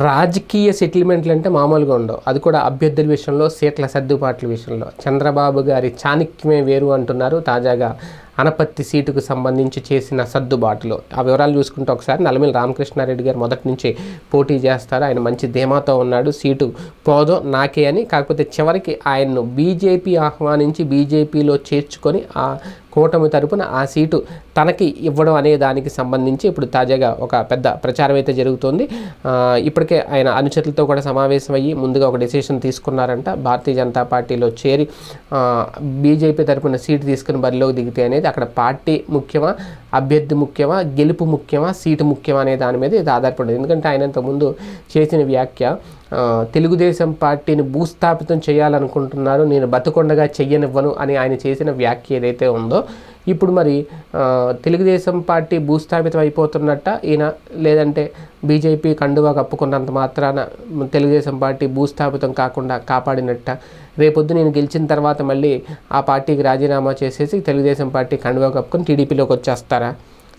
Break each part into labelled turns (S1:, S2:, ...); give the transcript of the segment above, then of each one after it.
S1: రాజకీయ సెటిల్మెంట్లు అంటే మామూలుగా ఉండవు. అది కూడా అభ్యర్థుల విషయంలో, సీట్ల సర్దుబాట్ల విషయంలో. చంద్రబాబు గారి చాణక్యమే వేరు అంటున్నారు తాజాగా అనపత్తి సీటుకు సంబంధించి చేసిన సర్దుబాటులో. ఆ వివరాలు చూసుకుంటే ఒకసారి నల్లమిల్లి రామకృష్ణారెడ్డి గారు మొదటి నుంచి పోటీ చేస్తారు. ఆయన మంచి ధీమాతో ఉన్నాడు, సీటు పోదో నాకే అని. కాకపోతే చివరికి ఆయన్ను బీజేపీ ఆహ్వానించి బీజేపీలో చేర్చుకొని ఆ కూటమి తరపున ఆ సీటు తనకి ఇవ్వడం అనే దానికి సంబంధించి ఇప్పుడు తాజాగా ఒక పెద్ద ప్రచారం అయితే జరుగుతోంది. ఇప్పటికే ఆయన అనుచరులతో కూడా సమావేశం అయ్యి ముందుగా ఒక డెసిషన్ తీసుకున్నారంట. భారతీయ జనతా పార్టీలో చేరి బీజేపీ తరపున సీటు తీసుకుని బరిలోకి దిగితే అనేది అక్కడ పార్టీ ముఖ్యమా, అభ్యర్థి ముఖ్యమా, గెలుపు ముఖ్యమా, సీటు ముఖ్యమా అనే దాని మీద ఇది ఆధారపడింది. ఎందుకంటే ఆయన ఇంతకుముందు చేసిన వ్యాఖ్య తెలుగుదేశం పార్టీని భూస్థాపితం చేయాలనుకుంటున్నారు, నేను బతుకొండగా చెయ్యనివ్వను అని ఆయన చేసిన వ్యాఖ్య ఏదైతే ఉందో ఇప్పుడు మరి తెలుగుదేశం పార్టీ భూస్థాపితం అయిపోతున్నట్ట ఈయన, లేదంటే బీజేపీ కండువా కప్పుకున్నంత మాత్రాన తెలుగుదేశం పార్టీ భూస్థాపితం కాకుండా కాపాడినట్ట, రేపొద్దు నేను గెలిచిన తర్వాత మళ్ళీ ఆ పార్టీకి రాజీనామా చేసేసి తెలుగుదేశం పార్టీ కండువా కప్పుకొని టీడీపీలోకి వచ్చేస్తారా,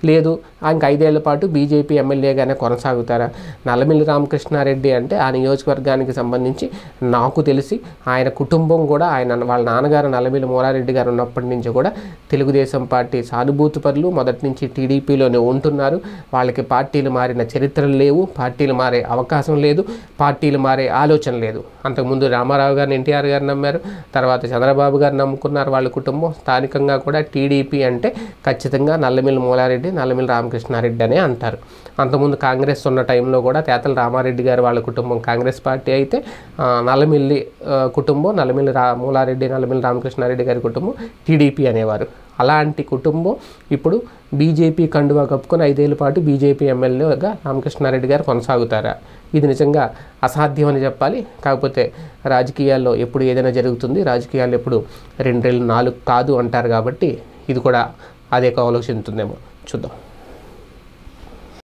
S1: లేదు ఇంక 5 ఏళ్ల పాటు బీజేపీ ఎమ్మెల్యేగానే కొనసాగుతారా? నల్లమిల్లి రామకృష్ణారెడ్డి అంటే ఆ నియోజకవర్గానికి సంబంధించి నాకు తెలిసి ఆయన కుటుంబం కూడా వాళ్ళ నాన్నగారు నల్లమిల్లి మూలారెడ్డి గారు ఉన్నప్పటి నుంచి కూడా తెలుగుదేశం పార్టీ సానుభూతిపరులు, మొదటి నుంచి టీడీపీలోనే ఉంటున్నారు. వాళ్ళకి పార్టీలు మారిన చరిత్రలు లేవు, పార్టీలు మారే అవకాశం లేదు, పార్టీలు మారే ఆలోచన లేదు. అంతకుముందు రామారావు గారిని ఎన్టీఆర్ గారు నమ్మారు, తర్వాత చంద్రబాబు గారు నమ్ముకున్నారు వాళ్ళ కుటుంబం. స్థానికంగా కూడా టీడీపీ అంటే ఖచ్చితంగా నల్లమిల్లి మూలారెడ్డి, నల్లమిల్లి రామకృష్ణారెడ్డి అనే అంటారు. అంతకుముందు కాంగ్రెస్ ఉన్న టైంలో కూడా తేతల రామారెడ్డి గారు వాళ్ళ కుటుంబం కాంగ్రెస్ పార్టీ అయితే, నల్లమిల్లి కుటుంబం మూలారెడ్డి, నల్లమిల్లి రామకృష్ణారెడ్డి గారి కుటుంబం టీడీపీ అనేవారు. అలాంటి కుటుంబం ఇప్పుడు బీజేపీ కండువా కప్పుకొని 5 ఏళ్ల పాటు బీజేపీ ఎమ్మెల్యేగా రామకృష్ణారెడ్డి గారు కొనసాగుతారా? ఇది నిజంగా అసాధ్యం అని చెప్పాలి. కాకపోతే రాజకీయాల్లో ఎప్పుడు ఏదైనా జరుగుతుంది, రాజకీయాల్లో ఎప్పుడు 2 ఏళ్ళు 4 కాదు అంటారు కాబట్టి ఇది కూడా అదే ఆలోచించుతుందేమో చూద్దాం.